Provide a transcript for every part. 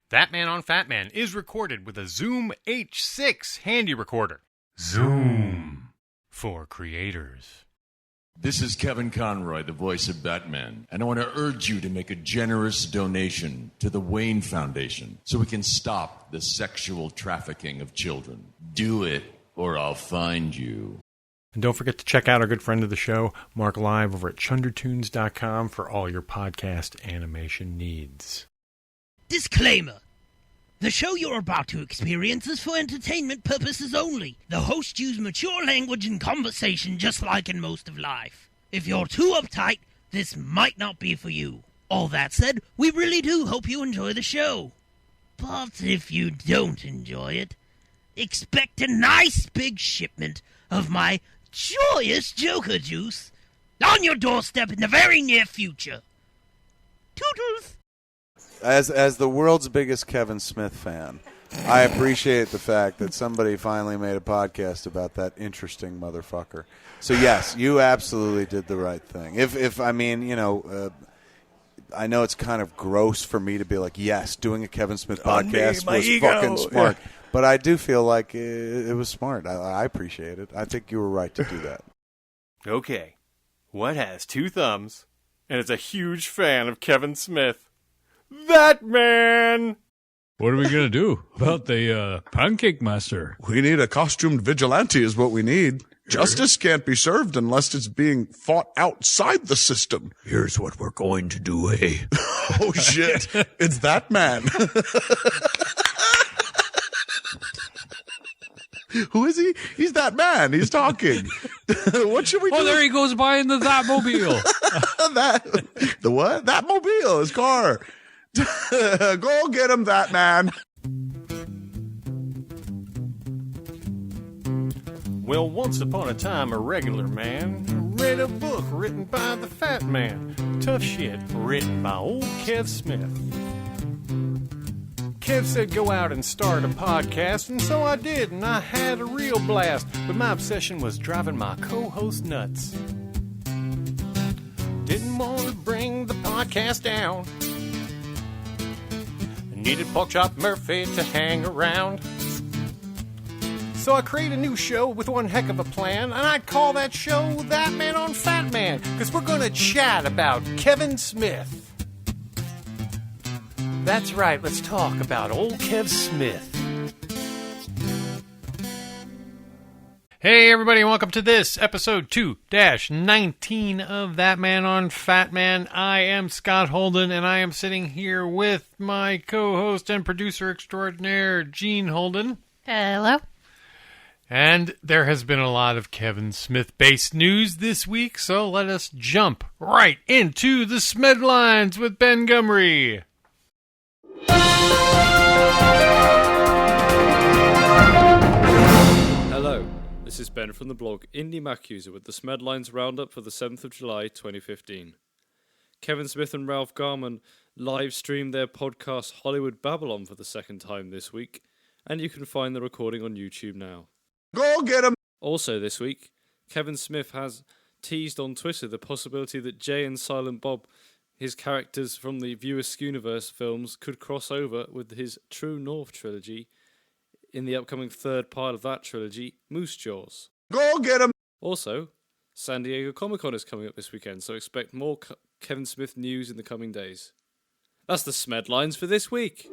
ThatMan on Fatman is recorded with a Zoom H6 handy recorder. Zoom for creators. This is Kevin Conroy, the voice of Batman, and I want to urge you to make a generous donation to the Wayne Foundation so we can stop the sexual trafficking of children. Do it, or I'll find you. And don't forget to check out our good friend of the show, Mark Live, over at chundertunes.com for all your podcast animation needs. Disclaimer. The show you're about to experience is for entertainment purposes only. The hosts use mature language and conversation just like in most of life. If you're too uptight, this might not be for you. All that said, we really do hope you enjoy the show. But if you don't enjoy it, expect a nice big shipment of my joyous Joker juice on your doorstep in the very near future. Toodles! As the world's biggest Kevin Smith fan, I appreciate the fact that somebody finally made a podcast about that interesting motherfucker. So yes, you absolutely did the right thing. If I mean, you know, I know it's kind of gross for me to be like, yes, doing a Kevin Smith podcast was fucking smart, but I do feel like it was smart. I appreciate it. I think you were right to do that. Okay, what has two thumbs and is a huge fan of Kevin Smith? ThatMan! What are we going to do about the Pancake Master? We need a costumed vigilante is what we need. Justice can't be served unless it's being fought outside the system. Here's what we're going to do, eh? Oh, shit. It's ThatMan. Who is he? He's ThatMan. He's talking. What should we do? Oh, there he goes by in the Thatmobile. The what? Thatmobile, his car. Go get him, ThatMan. Well, once upon a time, a regular man read a book written by the Fat Man. Tough shit, written by old Kev Smith. Kev said go out and start a podcast, and so I did, and I had a real blast. But my obsession was driving my co-host nuts. Didn't want to bring the podcast down. Needed Porkchop Murphy to hang around. So I created a new show with one heck of a plan, and I'd call that show ThatMan on Fatman, because we're going to chat about Kevin Smith. That's right, let's talk about old Kev Smith. Hey everybody, welcome to this episode 2-19 of ThatMan on Fatman. I am Scott Holden, and I am sitting here with my co-host and producer extraordinaire, Gene Holden. Hello. And there has been a lot of Kevin Smith-based news this week, so let us jump right into the Smedlines with Ben Gumry. Hello. This is Ben from the blog Indie Mac User with the Smedlines Roundup for the 7th of July 2015. Kevin Smith and Ralph Garman live streamed their podcast Hollywood Babylon for the second time this week, and you can find the recording on YouTube now. Go get him. Also this week, Kevin Smith has teased on Twitter the possibility that Jay and Silent Bob, his characters from the Viewer Skewniverse films, could cross over with his True North trilogy in the upcoming third part of that trilogy, Moose Jaws. Go get him. Also, San Diego Comic-Con is coming up this weekend, so expect more Kevin Smith news in the coming days. That's the Smedlines for this week.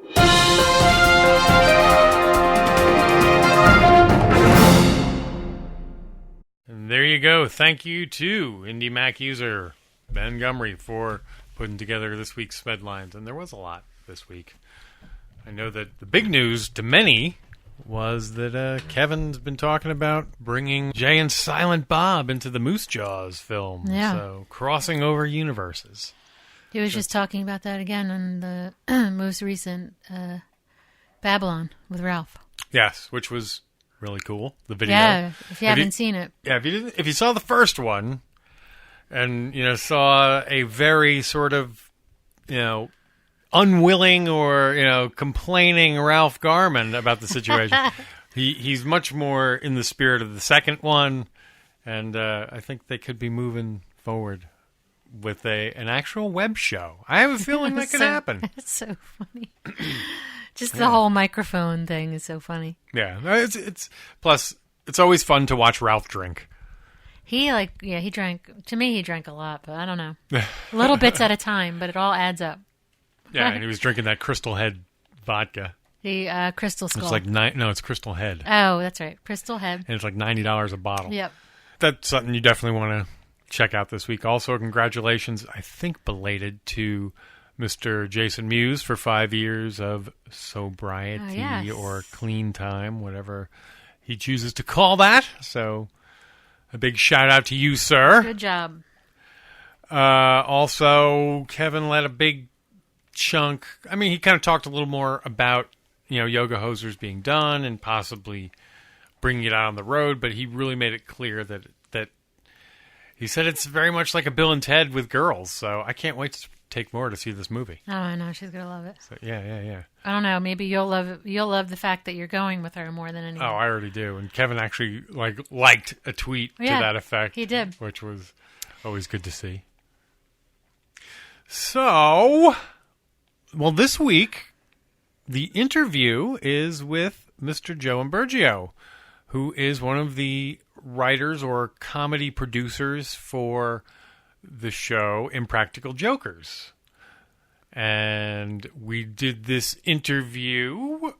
And there you go. Thank you to Indie Mac user Ben Gumry for putting together this week's Smedlines. And there was a lot this week. I know that the big news to many was that Kevin's been talking about bringing Jay and Silent Bob into the Moose Jaws film. Yeah. So crossing over universes. He was just talking about that again in the most recent Babylon with Ralph. Yes, which was really cool. The video. Yeah, if you haven't seen it. Yeah, if you saw the first one and saw a very sort of unwilling or complaining Ralph Garman about the situation, he's much more in the spirit of the second one, and I think they could be moving forward with an actual web show. I have a feeling that could happen. It's so funny. Just the whole microphone thing is so funny. Yeah, it's plus it's always fun to watch Ralph drink. He drank. To me, he drank a lot, but I don't know. Little bits at a time, but it all adds up. Yeah, and he was drinking that Crystal Head vodka. The Crystal Skull. It's like it's Crystal Head. Oh, that's right, Crystal Head. And it's like $90 a bottle. Yep. That's something you definitely want to check out this week. Also, congratulations, I think belated, to Mr. Jason Mewes for 5 years of sobriety or clean time, whatever he chooses to call that. So, a big shout out to you, sir. Good job. Also, Kevin led a big chunk. I mean, he kind of talked a little more about, Yoga Hosers being done and possibly bringing it out on the road, but he really made it clear that he said it's very much like a Bill and Ted with girls. So I can't wait to take more to see this movie. Oh, I know, she's gonna love it. So, yeah. I don't know. Maybe you'll love the fact that you're going with her more than anything. Oh, I already do. And Kevin actually liked a tweet to that effect. He did, which was always good to see. So, this week the interview is with Mr. Joe Imbergio, who is one of the writers or comedy producers for the show Impractical Jokers. And we did this interview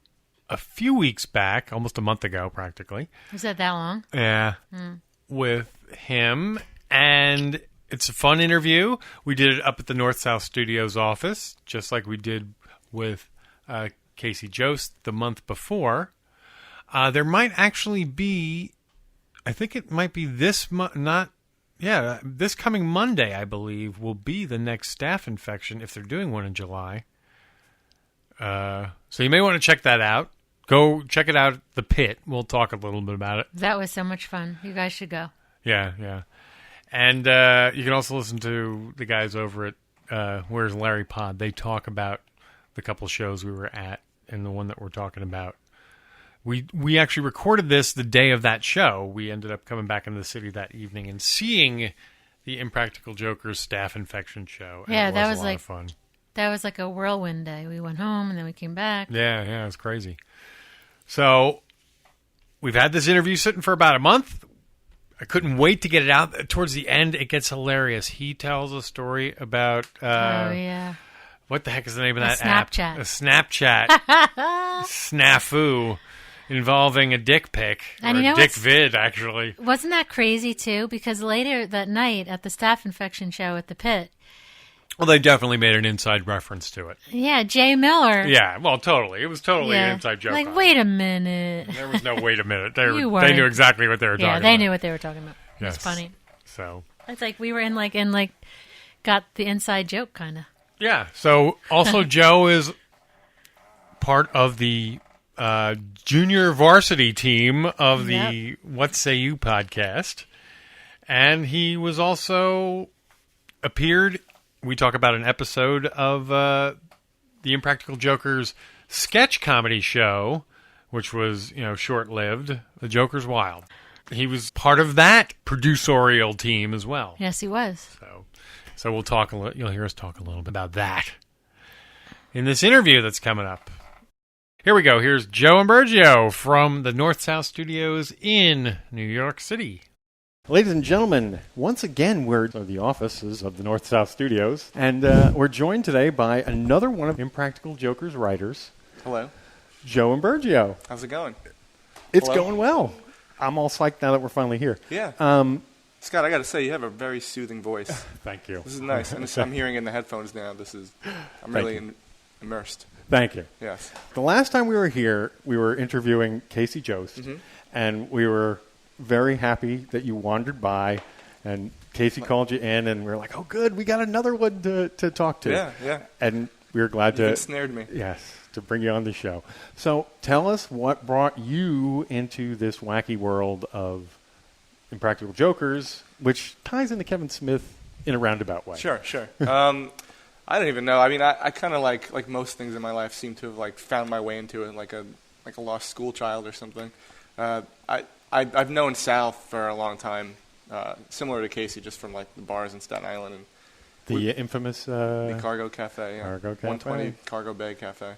a few weeks back, almost a month ago practically. Was that long? Yeah. With him. And it's a fun interview. We did it up at the North South Studios office, just like we did with Casey Jost the month before. There might actually be, I think it might be this this coming Monday, I believe, will be the next staff infection if they're doing one in July. So you may want to check that out. Go check it out at the Pit. We'll talk a little bit about it. That was so much fun. You guys should go. Yeah. And you can also listen to the guys over at Where's Larry Pod. They talk about the couple shows we were at and the one that we're talking about. We actually recorded this the day of that show. We ended up coming back into the city that evening and seeing the Impractical Jokers staff infection show. Yeah, that was a lot of fun. That was like a whirlwind day. We went home and then we came back. Yeah, it was crazy. So we've had this interview sitting for about a month. I couldn't wait to get it out. Towards the end, it gets hilarious. He tells a story about... what the heck is the name of that app? A Snapchat snafu involving a dick pic. Or a dick vid, actually. Wasn't that crazy, too? Because later that night at the staff infection show at the Pit... Well, they definitely made an inside reference to it. Yeah, Jay Miller. Yeah, well, totally. It was totally an inside joke. Like, wait a minute. There was no wait a minute. They knew exactly what they were talking about. Yeah, they knew what they were talking about. Yes. It's funny. So it's like we were in got the inside joke, kind of. Yeah. So also Joe is part of the junior varsity team of the What Say You podcast. And he was also appeared... We talk about an episode of the Impractical Jokers sketch comedy show, which was, short-lived, The Joker's Wild. He was part of that producerial team as well. Yes, he was. So we'll talk a little. You'll hear us talk a little bit about that in this interview that's coming up. Here we go. Here's Joe Imbergio from the North South Studios in New York City. Ladies and gentlemen, once again, we're at the offices of the North-South Studios, and we're joined today by another one of Impractical Jokers writers. Hello. Joe Imbergio. How's it going? It's going well. I'm all psyched now that we're finally here. Yeah. Scott, I got to say, you have a very soothing voice. Thank you. This is nice. And I'm hearing in the headphones now. I'm really immersed. Thank you. Yes. The last time we were here, we were interviewing Casey Jost, and we were... very happy that you wandered by, and Casey called you in, and we were like, oh, good, we got another one to talk to. Yeah. And we were glad you ensnared me. Yes, to bring you on the show. So tell us what brought you into this wacky world of Impractical Jokers, which ties into Kevin Smith in a roundabout way. Sure. I don't even know. I mean, I kind of like most things in my life seem to have found my way into it, like a lost school child or something. I've known Sal for a long time, similar to Casey, just from the bars in Staten Island and the infamous the Cargo Cafe, Cargo Cafe, 120 Cargo Bay Cafe.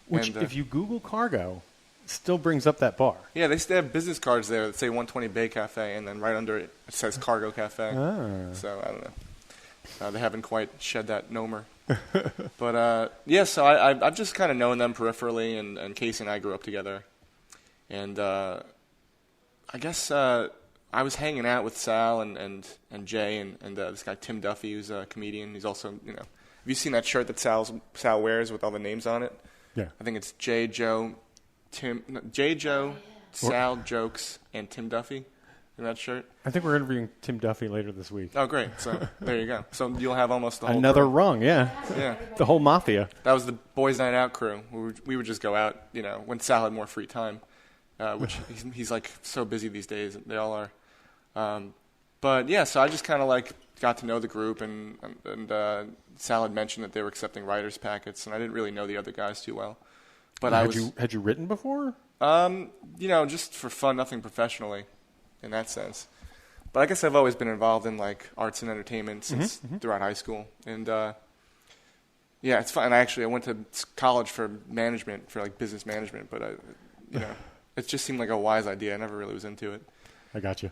Which, And, if you Google cargo, still brings up that bar. Yeah, they still have business cards there that say 120 Bay Cafe, and then right under it says Cargo Cafe. Ah. So I don't know. They haven't quite shed that nomer. But yeah, so I've just kind of known them peripherally, and Casey and I grew up together. And I guess I was hanging out with Sal and Jay and this guy Tim Duffy, who's a comedian. He's also, have you seen that shirt that Sal wears with all the names on it? Yeah. I think it's Jay, Joe, Sal, Jokes, and Tim Duffy in that shirt. I think we're interviewing Tim Duffy later this week. Oh, great. So there you go. So you'll have almost the whole Another crew. rung, yeah. Yeah. The whole mafia. That was the Boys Night Out crew. We would just go out, when Sal had more free time, which he's like so busy these days. They all are. But yeah, so I just kind of like got to know the group, and Sal had mentioned that they were accepting writers' packets, and I didn't really know the other guys too well. But had you written before? Just for fun, nothing professionally, in that sense. But I guess I've always been involved in like arts and entertainment since throughout high school, and yeah, it's fun. I went to college for management, for like business management, but it just seemed like a wise idea. I never really was into it. I got you.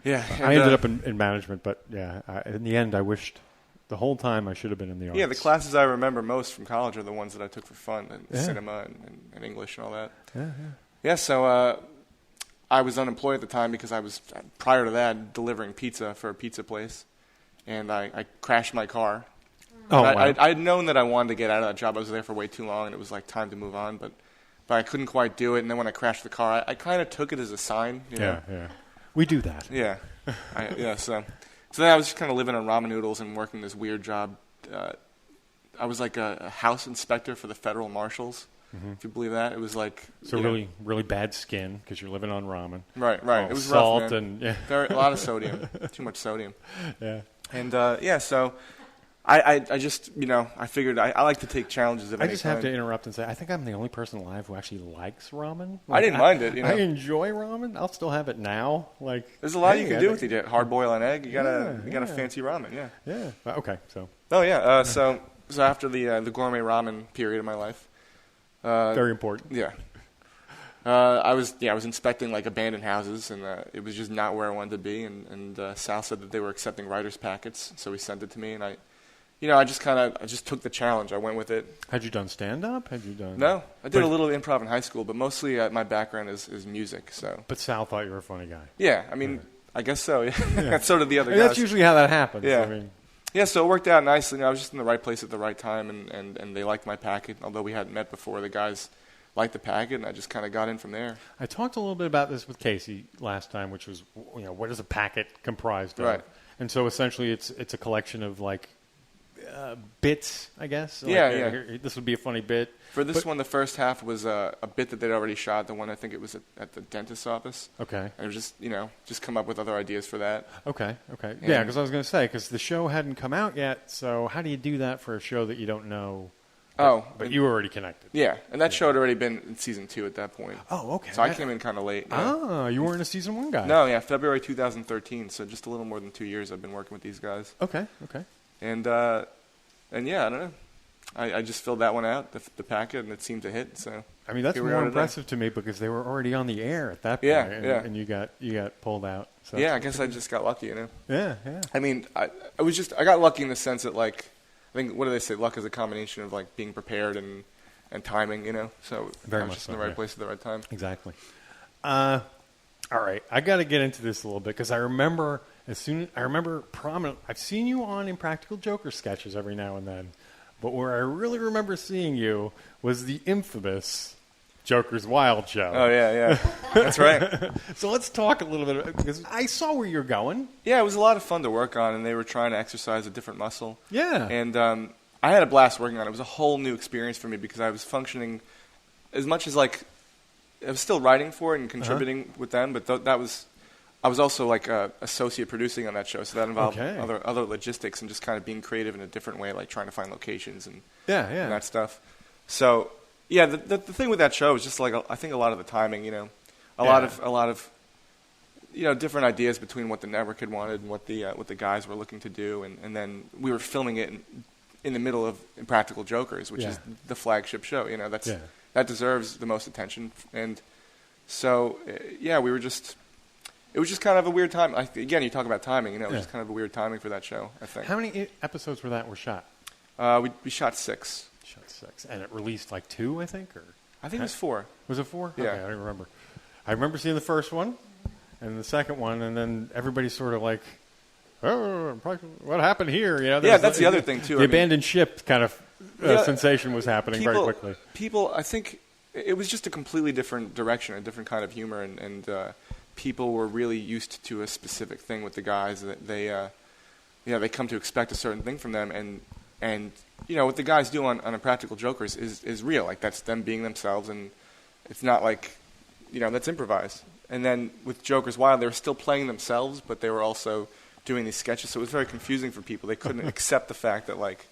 Yeah, I ended up in management, but yeah, in the end, I wished the whole time I should have been in the arts. Yeah, the classes I remember most from college are the ones that I took for fun, and cinema and English and all that. Yeah, so I was unemployed at the time because I was, prior to that, delivering pizza for a pizza place, and I crashed my car. Oh, wow. I'd known that I wanted to get out of that job. I was there for way too long, and it was like time to move on, but I couldn't quite do it. And then when I crashed the car, I kind of took it as a sign. Yeah. We do that. Yeah. So then I was just kind of living on ramen noodles and working this weird job. I was like a house inspector for the federal marshals, if you believe that. It was like... So really, really bad skin because you're living on ramen. Right. It was salt rough, man. and... A lot of sodium. Too much sodium. Yeah. And, so... I just, I figured I like to take challenges of any I just have kind. to interrupt and say, I think I'm the only person alive who actually likes ramen. I didn't mind it, I enjoy ramen. I'll still have it now. There's a lot you can do with it. Hard boil an egg. You got a fancy ramen, yeah. Yeah. Okay, so. Oh, yeah. So after the gourmet ramen period of my life. Very important. Yeah. I was inspecting like abandoned houses, and it was just not where I wanted to be. And Sal said that they were accepting writers' packets, so he sent it to me, and I just took the challenge. I went with it. Had you done stand-up? No, I did a little improv in high school, but mostly my background is music. So. But Sal thought you were a funny guy. Yeah, I mean, I guess so. Yeah. So did the other guys. That's usually how that happens. Yeah. Yeah, so it worked out nicely. I was just in the right place at the right time, and they liked my packet. Although we hadn't met before, the guys liked the packet, and I just kind of got in from there. I talked a little bit about this with Casey last time, which was, what is a packet comprised of? Right. And so essentially it's a collection of bits, I guess. This would be a funny bit. For this one, the first half was a bit that they'd already shot. The one I think it was at the dentist's office. Okay. And it was just come up with other ideas for that. Okay. Yeah, because I was going to say, because the show hadn't come out yet, so how do you do that for a show that you don't know? But you were already connected. Yeah, and that show had already been in season 2 at that point. Oh, okay. So I came in kind of late. You weren't a season 1 guy. No, yeah, February 2013, so just a little more than 2 years I've been working with these guys. Okay. And yeah, I don't know. I just filled that one out, the packet, and it seemed to hit. So I mean, that's more impressive to me because they were already on the air at that point. Yeah. And you got pulled out. So yeah, I guess I just got lucky, Yeah. I mean, I got lucky in the sense that I think, what do they say? Luck is a combination of being prepared and timing, So Very I was much just in the right place at the right time. Exactly. All right, I got to get into this a little bit because I remember prominent. I've seen you on Impractical Joker sketches every now and then, but where I really remember seeing you was the infamous Joker's Wild show. Oh yeah, that's right. So let's talk a little bit because I saw where you're going. Yeah, it was a lot of fun to work on, and they were trying to exercise a different muscle. Yeah, and I had a blast working on it. It was a whole new experience for me because I was functioning as much as I was still writing for it and contributing with them, but I was also associate producing on that show, so that involved other logistics and just kind of being creative in a different way, like trying to find locations and and that stuff. So yeah, the thing with that show is just I think a lot of the timing, a lot of different ideas between what the network had wanted and what the guys were looking to do, and then we were filming it in the middle of Impractical Jokers, which is the flagship show. that deserves the most attention. And so, yeah, we were just. It was just kind of a weird time. Again, you talk about timing. It was just kind of a weird timing for that show, I think. How many episodes were shot? We shot 6. Shot 6. And it released like 2, I think? Or I think it was 4. Was it 4? Yeah. Okay, I don't remember. I remember seeing the first one and the second one, and then everybody's sort of like, oh, what happened here? That's the other thing, too. The abandoned ship kind of sensation was happening very quickly. People, I think it was just a completely different direction, a different kind of humor, and people were really used to a specific thing with the guys that they come to expect a certain thing from them, and what the guys do on Impractical Jokers is real. Like, that's them being themselves, and it's not like that's improvised. And then with Jokers Wild, they were still playing themselves, but they were also doing these sketches, so it was very confusing for people. They couldn't accept the fact that like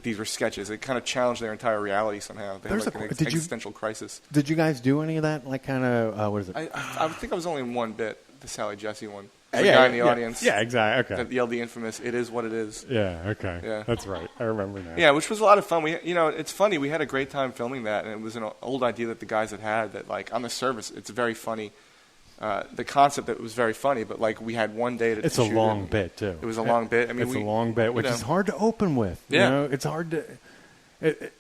these were sketches. It kind of challenged their entire reality somehow. They had like an existential crisis. Did you guys do any of that? Like kind of, what is it? I think I was only in one bit, the Sally Jesse one. The guy in the audience. Yeah, exactly. Okay. That yelled the infamous, "It is what it is." Yeah, okay. Yeah. That's right. I remember that. Yeah, which was a lot of fun. It's funny. We had a great time filming that, and it was an old idea that the guys had that, like, on the surface, it's very funny. The concept that was very funny, but like we had one day to It's shoot a long bit too. It was a long bit. I mean, it's a long bit, which is hard to open with. Yeah, it's hard to.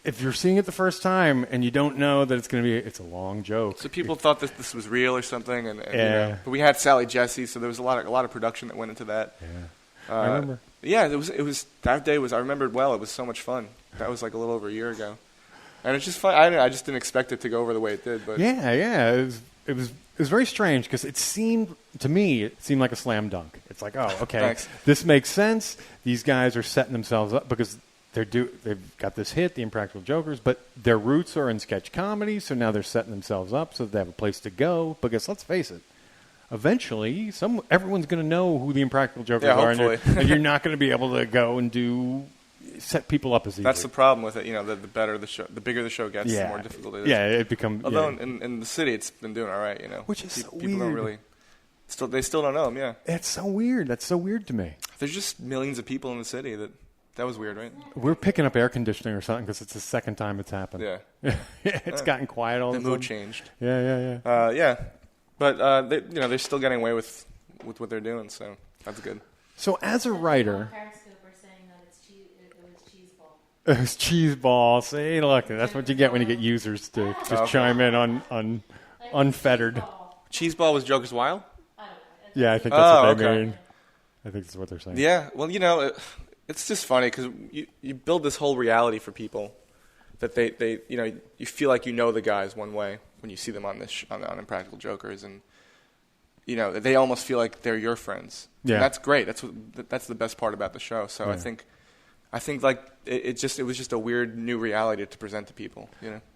If you're seeing it the first time and you don't know that it's a long joke. So people thought that this was real or something, and but we had Sally Jesse, so there was a lot of production that went into that. Yeah, I remember. Yeah, it was that day was I remember it well. It was so much fun. That was like a little over a year ago, and it's just fun. I just didn't expect it to go over the way it did, but it was very strange because it seemed like a slam dunk. It's like, oh, okay, this makes sense. These guys are setting themselves up because they've got this hit, The Impractical Jokers, but their roots are in sketch comedy, so now they're setting themselves up so that they have a place to go. Because let's face it, eventually everyone's going to know who The Impractical Jokers are, and you're not going to be able to go and set people up as easy. That's the problem with it. The better the show, the bigger the show gets, the more difficult it is. Yeah, it becomes. Although in the city, it's been doing all right. Which is so people weird. Don't really. They still don't know them. Yeah, it's so weird. That's so weird to me. There's just millions of people in the city that was weird, right? We're picking up air conditioning or something because it's the second time it's happened. Yeah, it's gotten quiet all of a sudden. The mood changed. Yeah. Yeah, but they're still getting away with what they're doing, so that's good. So as a writer. It was cheese ball. See, look, that's what you get when you get users to just chime in on unfettered. Cheese ball was Jokers Wild? Yeah, I think that's what they mean. I think that's what they're saying. Yeah, well, it's just funny because you build this whole reality for people that they you feel like the guys one way when you see them on on Impractical Jokers, and they almost feel like they're your friends. Yeah, and that's great. That's the best part about the show. So yeah. I think like it was just a weird new reality to present to people.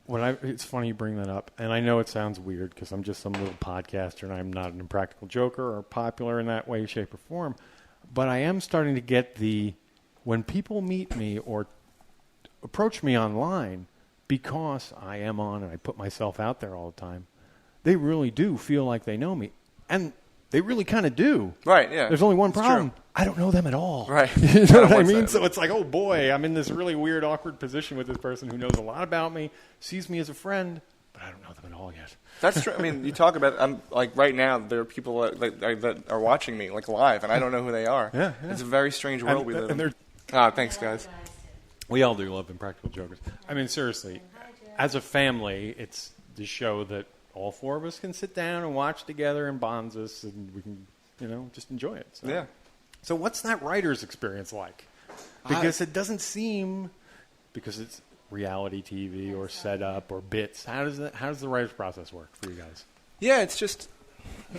It's funny you bring that up, and I know it sounds weird because I'm just some little podcaster and I'm not an Impractical Joker or popular in that way, shape, or form. But I am starting to get when people meet me or approach me online because I am on and I put myself out there all the time, they really do feel like they know me, and they really kind of do. Right, yeah. There's only one problem. True. I don't know them at all. Right. You know what I mean? So it's like, oh, boy, I'm in this really weird, awkward position with this person who knows a lot about me, sees me as a friend, but I don't know them at all yet. That's true. I mean, you talk about, right now, there are people that are watching me, live, and I don't know who they are. Yeah. It's a very strange world we live in. Thanks, guys. We all do love Impractical Jokers. I mean, seriously, as a family, it's the show that all four of us can sit down and watch together and bonds us, and we can, just enjoy it. So. Yeah. So what's that writer's experience like? Because it doesn't seem, because it's reality TV or setup or bits. How does the writer's process work for you guys? Yeah, it's just.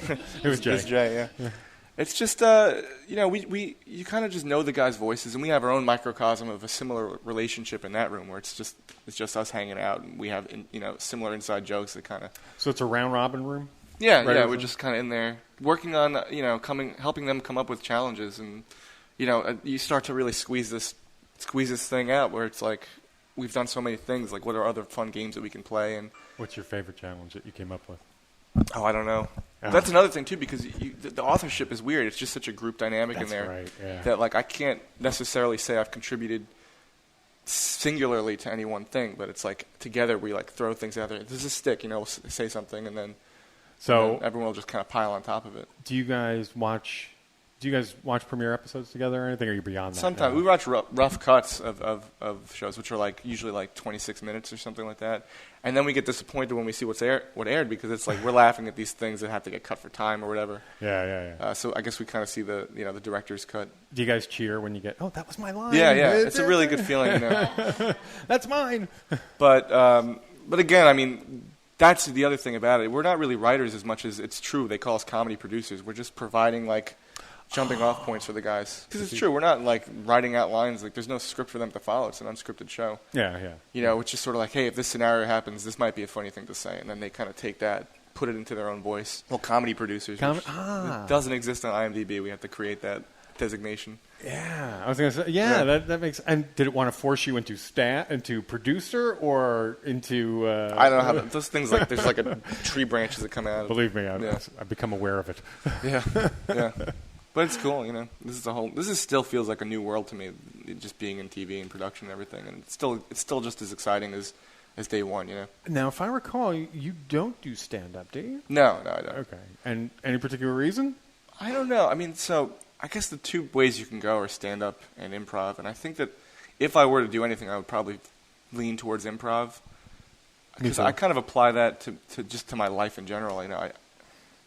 It was Jay. It's Jay, yeah. It's just you kind of just know the guys' voices, and we have our own microcosm of a similar relationship in that room where it's just us hanging out, and we have similar inside jokes that kind of. So it's a round robin room. Yeah, we're just kind of in there working on helping them come up with challenges, and you start to really squeeze this thing out where it's like we've done so many things. Like, what are other fun games that we can play? And what's your favorite challenge that you came up with? Oh, I don't know. That's another thing too, because the authorship is weird. It's just such a group dynamic in there right, yeah. that I can't necessarily say I've contributed singularly to any one thing, but it's like together we like throw things out there. There's a stick, we'll say something, and then everyone will just kind of pile on top of it. Do you guys watch premiere episodes together or anything? Or are you beyond that? Sometimes we watch rough cuts of shows, which are like usually like 26 minutes or something like that, and then we get disappointed when we see what aired because it's like we're laughing at these things that have to get cut for time or whatever. Yeah. So I guess we kind of see the the director's cut. Do you guys cheer when you get? Oh, that was my line. Yeah. It's a really good feeling. That's mine. But again, I mean, that's the other thing about it. We're not really writers as much as it's true. They call us comedy producers. We're just providing like jumping off points for the guys. Because it's true. We're not like writing out lines. Like there's no script for them to follow. It's an unscripted show. Yeah. It's just sort of like, hey, if this scenario happens, this might be a funny thing to say, and then they kind of take that, put it into their own voice. Well, comedy producers. It doesn't exist on IMDb. We have to create that designation. Yeah, I was going to say. Yeah, that makes. And did it want to force you into producer or into? I don't know how those things like. There's like a tree branches that come out. Believe me, I've become aware of it. Yeah. But it's cool, This still feels like a new world to me, just being in TV and production and everything, and it's still just as exciting as day one, Now, if I recall, you don't do stand-up, do you? No, I don't. Okay, and any particular reason? I don't know. I mean, so I guess the two ways you can go are stand-up and improv, and I think that if I were to do anything, I would probably lean towards improv because I kind of apply that to my life in general.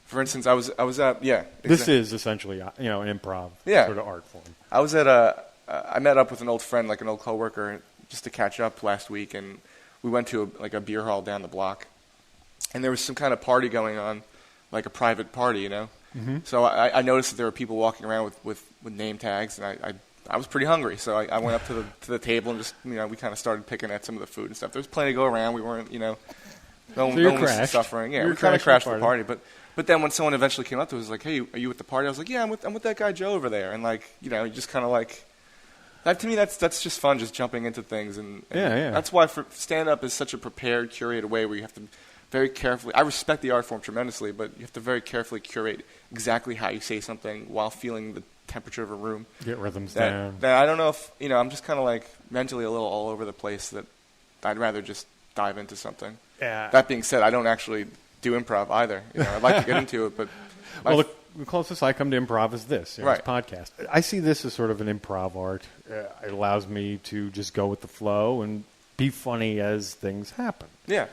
For instance, I was at Exactly. This is essentially an improv sort of art form. I was at I met up with an old friend, like an old coworker, just to catch up last week, and we went to a beer hall down the block, and there was some kind of party going on, like a private party, Mm-hmm. So I noticed that there were people walking around with name tags, and I was pretty hungry, so I went up to the table and just we kind of started picking at some of the food and stuff. There was plenty to go around. We weren't no one was suffering. Yeah, we kind of crashed the party, But then when someone eventually came up to us, like, "Hey, are you at the party?" I was like, "Yeah, I'm with that guy Joe over there." And like, you just kind of like that. To me, that's just fun, just jumping into things. And that's why stand-up is such a prepared, curated way where you have to very carefully. I respect the art form tremendously, but you have to very carefully curate exactly how you say something while feeling the temperature of a room. Get rhythms down. That I don't know if I'm just kind of like mentally a little all over the place. That I'd rather just dive into something. Yeah. That being said, I don't actually do improv either. I'd like to get into it, but the closest I come to improv is this podcast. I see this as sort of an improv art. It allows me to just go with the flow and be funny as things happen. Yeah,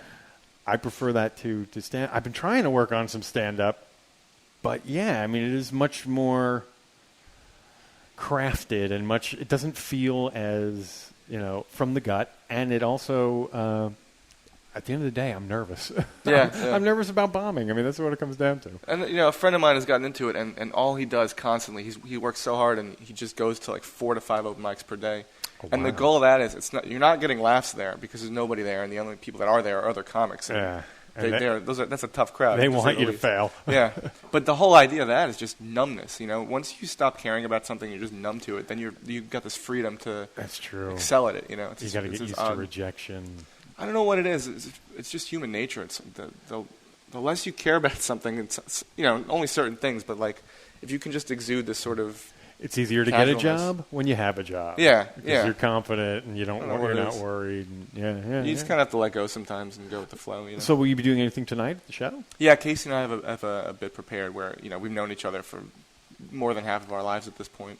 I prefer that to stand. I've been trying to work on some stand up, but it is much more crafted and it doesn't feel as from the gut, and it also. At the end of the day, I'm nervous. I'm nervous about bombing. I mean, that's what it comes down to. And a friend of mine has gotten into it, and all he does constantly, he works so hard, and he just goes to like 4 to 5 open mics per day. Oh, and the goal of that is you're not getting laughs there because there's nobody there, and the only people that are there are other comics. And that's a tough crowd. They want you to fail. Yeah, but the whole idea of that is just numbness. Once you stop caring about something, you're just numb to it. Then you've got this freedom to excel at it. You got to get used to rejection. I don't know what it is. It's just human nature. It's the less you care about something, it's only certain things. But like, if you can just exude this sort of, it's easier to get a job when you have a job. Yeah, because you're confident and you're not worried. And, you just kind of have to let go sometimes and go with the flow. So, will you be doing anything tonight at the show? Yeah, Casey and I have a bit prepared where we've known each other for more than half of our lives at this point.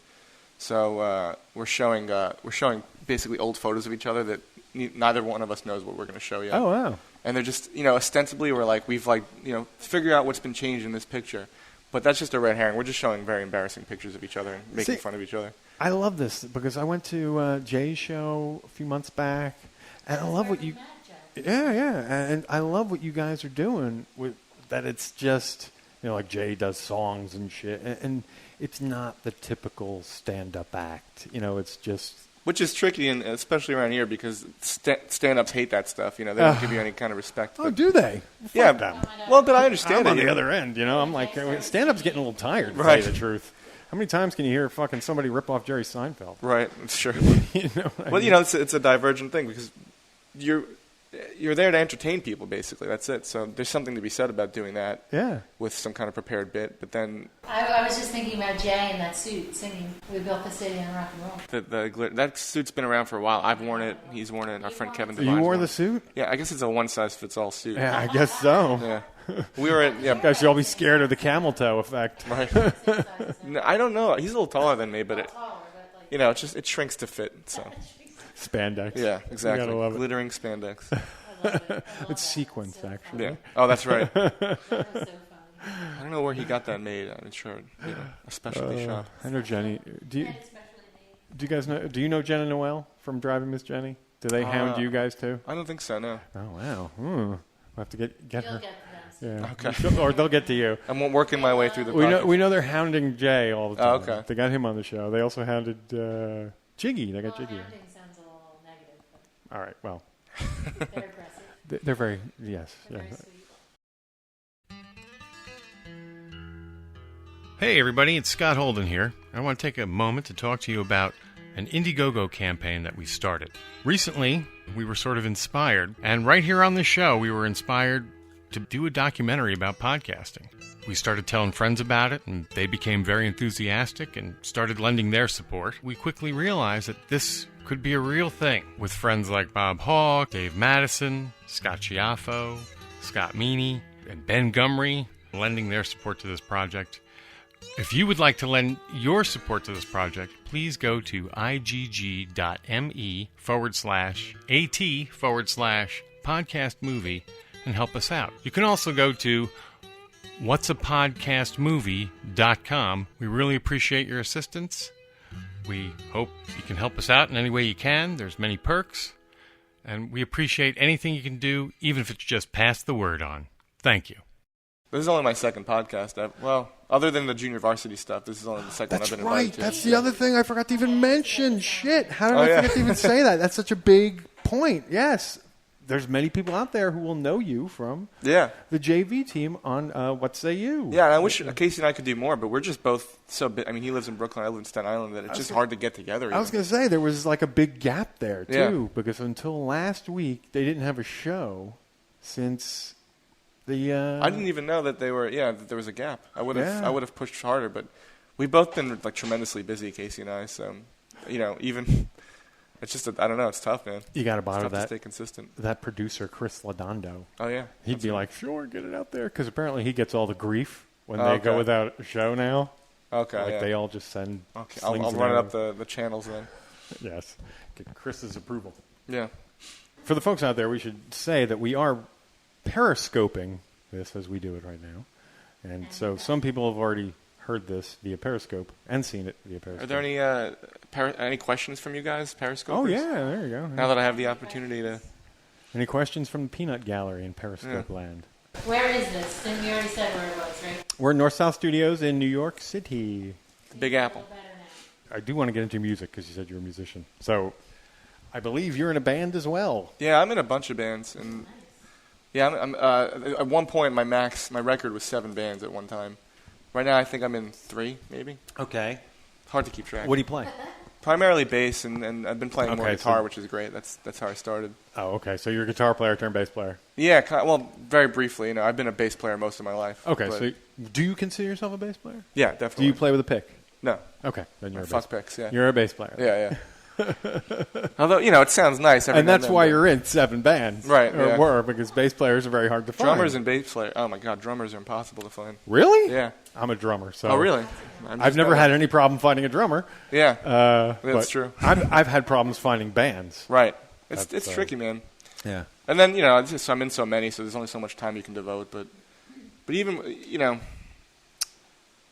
So we're showing basically old photos of each other that neither one of us knows what we're going to show yet. Oh, wow. And they're just, ostensibly we've figure out what's been changed in this picture. But that's just a red herring. We're just showing very embarrassing pictures of each other and making fun of each other. I love this because I went to Jay's show a few months back, and I love what you... and I love what you guys are doing with that. It's just, like Jay does songs and shit, and it's not the typical stand-up act. It's just... Which is tricky, and especially around here, because stand-ups hate that stuff. They don't give you any kind of respect. Oh, do they? Yeah. Well, but I understand I'm on the other end, I'm like, stand-up's getting a little tired, to tell you the truth. How many times can you hear fucking somebody rip off Jerry Seinfeld? Right, sure. Well, it's a divergent thing, because you're there to entertain people, basically. That's it. So there's something to be said about doing that. Yeah. With some kind of prepared bit, but then I was just thinking about Jay in that suit singing "We Built the City on Rock and Roll." that suit's been around for a while. I've worn it. He's worn it. Our friend Kevin You Devine's wore worn the it. suit? Yeah, I guess it's a one-size-fits-all suit. Yeah, I guess so. Yeah. We were at, yeah. You guys should all be scared of the camel toe effect. Right. No, I don't know. He's a little taller than me, but it shrinks to fit. So. Spandex. Yeah, exactly. You gotta love Glittering spandex. It's sequence, actually. Yeah. Oh, that's right. I don't know where he got that made. I'm sure, a specialty shop. I know Jenny. Do you guys know? Do you know Jenna Noel from Driving Miss Jenny? Do they hound you guys too? I don't think so. No. Oh wow. We'll have to get You'll her. get to them. Yeah. Okay. Or they'll get to you. I'm working my way through the. We know they're hounding Jay all the time. Oh, okay. They got him on the show. They also hounded Jiggy. They got Jiggy. Hounding sounds a little negative. All right. Well. They're aggressive. They're very yes. They're Yeah. very sweet. Hey everybody, it's Scott Holden here. I want to take a moment to talk to you about an Indiegogo campaign that we started. Recently, we were sort of inspired, and right here on this show, we were inspired to do a documentary about podcasting. We started telling friends about it, and they became very enthusiastic and started lending their support. We quickly realized that this could be a real thing, with friends like Bob Hawke, Dave Madison, Scott Chiaffo, Scott Meany, and Ben Gumry lending their support to this project. If you would like to lend your support to this project, please go to igg.me/at/podcast movie and help us out. You can also go to whatsapodcastmovie.com. We really appreciate your assistance. We hope you can help us out in any way you can. There's many perks. And we appreciate anything you can do, even if it's just pass the word on. Thank you. This is only my second podcast. Well, other than the junior varsity stuff, this is only the second That's one I've been right. invited to. That's the other thing I forgot to even mention. Shit. How did Oh, I yeah. forget to even say that? That's such a big point. Yes. There's many people out there who will know you from Yeah. the JV team on What Say You. Yeah, and I wish Casey and I could do more, but we're just both so big. I mean, he lives in Brooklyn, I live in Staten Island, that it's just hard to get together. I was going to say, there was like a big gap there, too, Yeah. because until last week, they didn't have a show since the... I didn't even know that that there was a gap. I would Yeah. have pushed harder, but we've both been like tremendously busy, Casey and I. So, even it's just I don't know. It's tough, man. You got to It's bother tough to that stay consistent. that producer, Chris Ladondo. Oh yeah, He'd be like, sure, get it out there, because apparently he gets all the grief when Oh, they okay. go without a show now. Okay, Like yeah. they all just send Okay, slings I'll and run it up arrows. the channels then. Yes. Get Chris's approval. Yeah. For the folks out there, we should say that we are periscoping this as we do it right now. And so some people have already heard this via Periscope and seen it via Periscope. Are there any questions from you guys, Periscopers? Oh, yeah, there you go. Now that I have the opportunity to. Any questions from the Peanut Gallery in Periscope Yeah. land? Where is this? And we already said where it was, right? We're in North South Studios in New York City. Big Apple. I do want to get into music because you said you're a musician. So I believe you're in a band as well. Yeah, I'm in a bunch of bands, and yeah, I'm at one point my record was 7 bands at one time. Right now, I think I'm in 3, maybe. Okay. Hard to keep track. What do you play? Primarily bass, and I've been playing more Okay, guitar, so- which is great. That's how I started. Oh, okay. So you're a guitar player turned bass player. Yeah, well, very briefly. I've been a bass player most of my life. Okay. but- So do you consider yourself a bass player? yeah, Do definitely. you play with a pick? No. Okay. Then you're a Fuck bass picks, yeah. You're a bass player. Yeah. Although, it sounds nice. Every And now that's then, why but you're in 7 bands. Right, Or yeah. were, because bass players are very hard to find. drummers and bass players. Oh my God, drummers are impossible to find. Really? Yeah. I'm a drummer. So Oh, really? I've never had any problem finding a drummer. Yeah. That's That's true. I've had problems finding bands. Right. It's That's, tricky, man. Yeah. And then I'm in so many, so there's only so much time you can devote. But even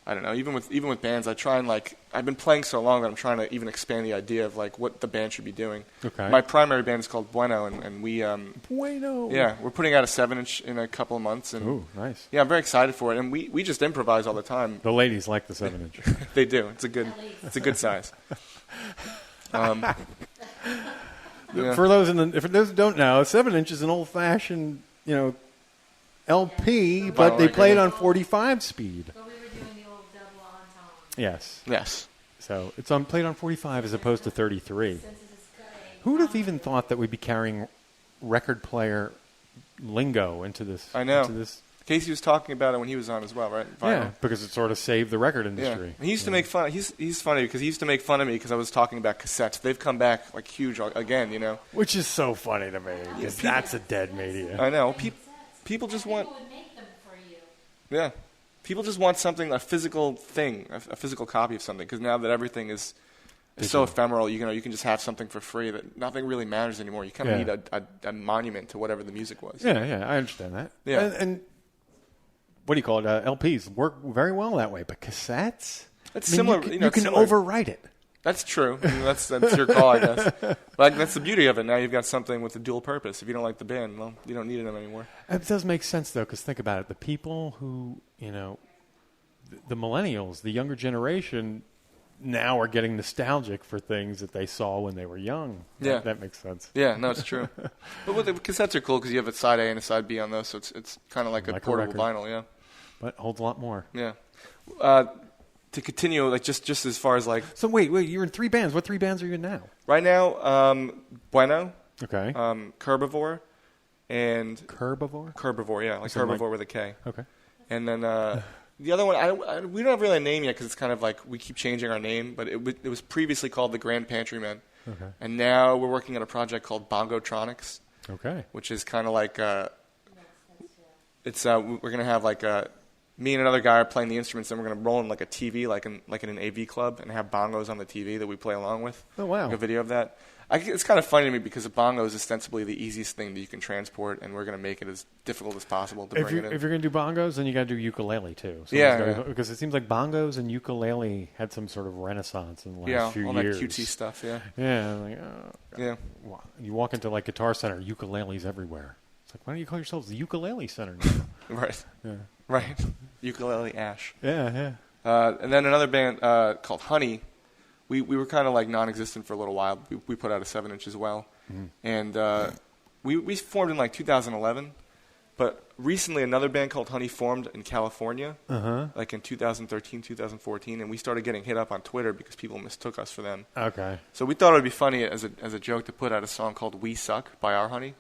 I don't know. Even with bands, I try and I've been playing so long that I'm trying to even expand the idea of what the band should be doing. Okay. My primary band is called Bueno, and we Bueno. yeah, we're putting out a 7-inch in a couple of months, and Ooh, nice. yeah, I'm very excited for it. And we just improvise all the time. The ladies like the 7-inch. They do. It's a good size. Yeah. For those who don't know, a 7-inch is an old-fashioned, LP, but Vinyl they play it record. on 45 speed. But we were doing the old double entendre. Yes. Yes. So it's played on 45 as opposed to 33. Since it is cutting. Who would have even thought that we'd be carrying record player lingo into this. I know. Into this. Casey was talking about it when he was on as well, right? Vinyl. Yeah, because it sort of saved the record industry. Yeah. He used to make fun. He's funny because he used to make fun of me because I was talking about cassettes. They've come back like huge again, you know. Which is so funny to me. Because that's a dead media. I know. People just want. Yeah, people just want something, a physical thing, a physical copy of something. Because now that everything is so ephemeral, you can just have something for free that nothing really matters anymore. You kind of need a monument to whatever the music was. Yeah, I understand that. Yeah, and what do you call it? LPs work very well that way, but cassettes? It's similar. You can overwrite it. That's true. I mean, that's your call, I guess. But that's the beauty of it. Now you've got something with a dual purpose. If you don't like the band, well, you don't need them anymore. It does make sense, though, because think about it. The people who, the millennials, the younger generation, now are getting nostalgic for things that they saw when they were young. Yeah. That makes sense. Yeah, no, it's true. But the cassettes are cool because you have a side A and a side B on those, so it's kind of like a portable vinyl, yeah. But holds a lot more. Yeah. To continue, like just as far as like. So wait, you're in 3 bands. What 3 bands are you in now? Right now, Bueno. Okay. Herbivore, and. Herbivore, yeah, like Herbivore with a K. Okay. And then the other one, we don't have really a name yet because it's kind of like we keep changing our name, but it was previously called the Grand Pantrymen. Okay. And now we're working on a project called Bongotronics. Okay. Which is kind of like we're gonna have like me and another guy are playing the instruments, and we're gonna roll in like a TV, like in an AV club, and have bongos on the TV that we play along with. Oh wow! Like a video of that. It's kind of funny to me because a bongo is ostensibly the easiest thing that you can transport, and we're gonna make it as difficult as possible to bring it in. If you're gonna do bongos, then you gotta do ukulele too. So because it seems like bongos and ukulele had some sort of renaissance in the last few all years. that cutesy stuff. Yeah. Yeah. You walk into like Guitar Center, ukuleles everywhere. It's like, why don't you call yourselves the Ukulele Center now? Right. Yeah. Right. Ukulele Ash. Yeah. And then another band called Honey. We were kind of like non-existent for a little while. We put out a 7-inch as well. Mm-hmm. And we formed in like 2011. But recently another band called Honey formed in California, like in 2013, 2014. And we started getting hit up on Twitter because people mistook us for them. Okay. So we thought it would be funny as a joke to put out a song called We Suck by Our Honey.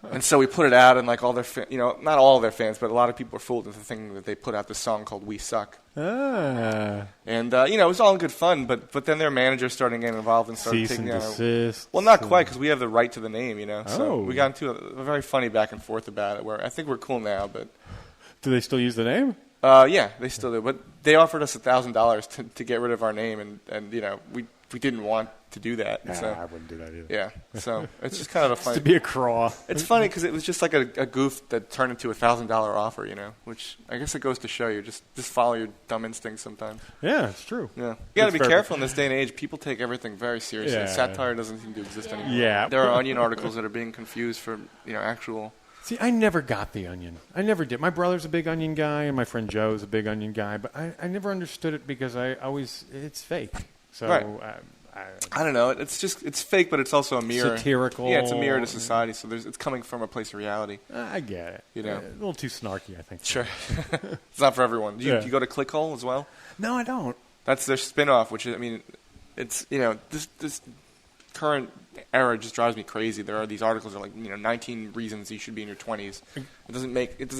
And so we put it out, and like all their, not all their fans, but a lot of people were fooled into thinking that they put out this song called "We Suck." And it was all in good fun, but then their manager started getting involved and started Cease taking and desist. Well, not quite, because we have the right to the name, So Oh. we got into a very funny back and forth about it. Where I think we're cool now, but do they still use the name? Yeah, they still do. But they offered us $1,000 to get rid of our name, and we didn't want to do that. Nah, so, I wouldn't do that either. Yeah, so it's just kind of a funny. to be a craw. It's funny because it was just like a goof that turned into $1,000 offer, which I guess it goes to show you just follow your dumb instincts sometimes. Yeah, it's true. Yeah, you got to be careful in this day and age. People take everything very seriously. Yeah. Satire doesn't seem to exist anymore. Yeah, there are Onion articles that are being confused for actual. See, I never got the Onion. I never did. My brother's a big Onion guy, and my friend Joe's a big Onion guy, but I never understood it because it's fake. So. Right. I don't know. It's fake, but it's also a mirror. Satirical. Yeah, it's a mirror to society. So it's coming from a place of reality. I get it. A little too snarky, I think. Sure. It's not for everyone. Do you go to Clickhole as well? No, I don't. That's their spin-off, which is, it's this current era just drives me crazy. There are these articles that are like 19 reasons you should be in your 20s. It doesn't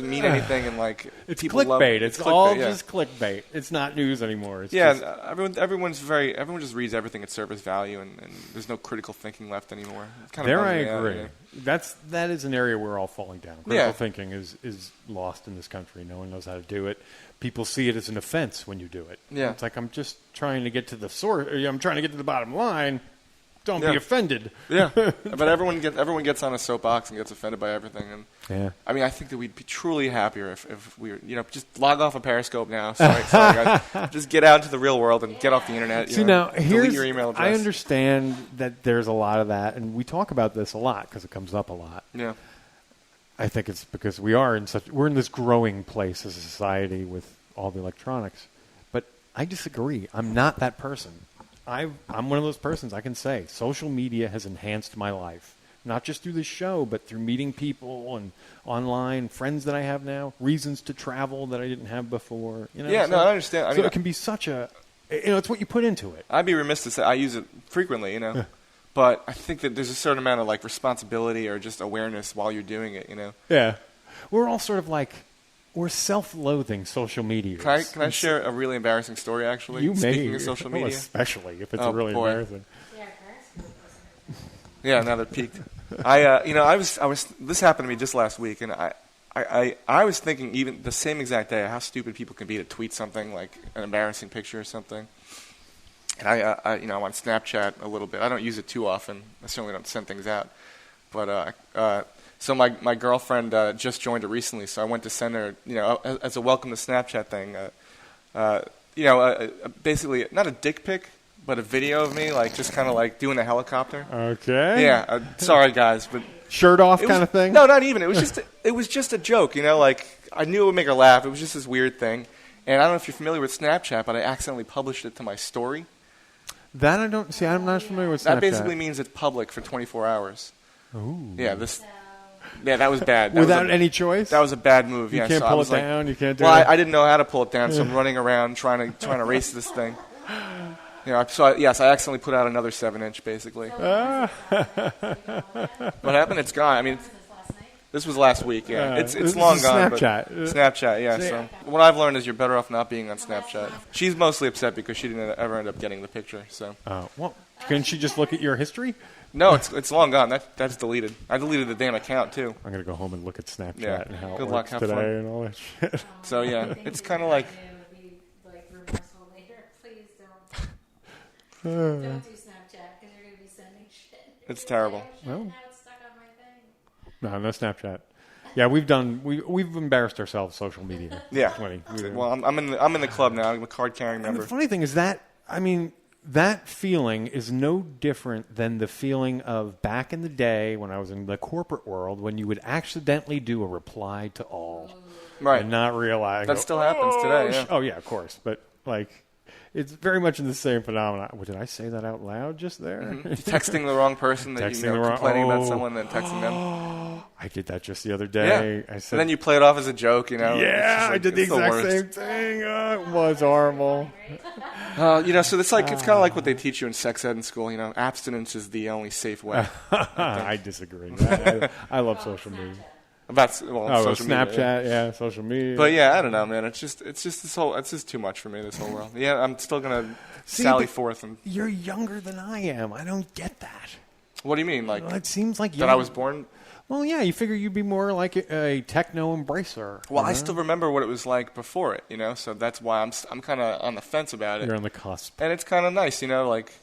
mean anything, and like it's people clickbait. love it. It's all just clickbait. It's not news anymore. It's everyone just reads everything at surface value, and there's no critical thinking left anymore. It's kind of I agree. That is an area we're all falling down. Critical thinking is lost in this country. No one knows how to do it. People see it as an offense when you do it. Yeah. It's like I'm just trying to get to the source. I'm trying to get to the bottom line. Don't be offended. Yeah, but everyone gets on a soapbox and gets offended by everything. And I think that we'd be truly happier if we were, just log off of Periscope now. Sorry guys. Just get out into the real world and get off the internet. See, now delete your email address. I understand that there's a lot of that, and we talk about this a lot because it comes up a lot. Yeah. I think it's because we're in this growing place as a society with all the electronics. But I disagree. I'm not that person. I'm one of those persons. I can say social media has enhanced my life, not just through this show, but through meeting people and online friends that I have now, reasons to travel that I didn't have before. I understand. It can be such a, it's what you put into it. I'd be remiss to say I use it frequently, but I think that there's a certain amount of like responsibility or just awareness while you're doing it. Yeah. We're all sort of like, we're self-loathing social media. Can I share a really embarrassing story? Actually, speaking of social media, especially if it's really embarrassing. Yeah, now they're peaked. I was. This happened to me just last week, and I was thinking even the same exact day how stupid people can be to tweet something like an embarrassing picture or something. And I'm on Snapchat a little bit. I don't use it too often. I certainly don't send things out. But so my girlfriend just joined it recently, so I went to send her, as a welcome to Snapchat thing, basically not a dick pic, but a video of me, like just kind of like doing a helicopter. Okay. Yeah. Sorry, guys, but shirt off kind of thing. No, not even. It was just a joke. Like I knew it would make her laugh. It was just this weird thing. And I don't know if you're familiar with Snapchat, but I accidentally published it to my story. That I don't see. I'm not familiar with Snapchat. That basically means it's public for 24 hours. Ooh. Yeah. Yeah, that was bad. Without any choice? That was a bad move. You can't pull it down. You can't do it. Well, I didn't know how to pull it down, so I'm running around trying to race this thing. Yes, I accidentally put out another 7-inch, basically. What happened? It's gone. I mean, this was last week. Yeah, it's long gone. Snapchat. Snapchat. Yeah. So what I've learned is you're better off not being on Snapchat. She's mostly upset because she didn't ever end up getting the picture. So. Well, couldn't she just look at your history? No, it's long gone. That's deleted. I deleted the damn account too. I'm gonna go home and look at Snapchat and how Good it luck, works have today fun. and all that shit. So yeah, it's kind of like. Don't do Snapchat because you're going to be sending shit. It's terrible. Well, now it's stuck on my thing. No Snapchat. Yeah, we've embarrassed ourselves social media. Yeah. Well, I'm in the club now. I'm a card carrying member. The funny thing is that that feeling is no different than the feeling of back in the day when I was in the corporate world when you would accidentally do a reply to all, right, and not realize that still happens today. Yeah. Oh yeah, of course, but like. It's very much in the same phenomenon. Did I say that out loud just there? Mm-hmm. Texting the wrong person that complaining about someone, then texting them. I did that just the other day. Yeah. I said, and then you play it off as a joke, Yeah, I did the exact same thing. It was horrible. So it's like it's kind of like what they teach you in sex ed in school. Abstinence is the only safe way. I disagree. I love social media. Social Snapchat, media. Social media. But yeah, I don't know, man. It's just this whole. It's just too much for me. This whole world. Yeah, I'm still gonna sally forth. And you're younger than I am. I don't get that. What do you mean? Like it seems like that I was born. Well, yeah, you figure you'd be more like a techno embracer. Well, I still remember what it was like before it. So that's why I'm kind of on the fence about it. You're on the cusp, and it's kind of nice, like.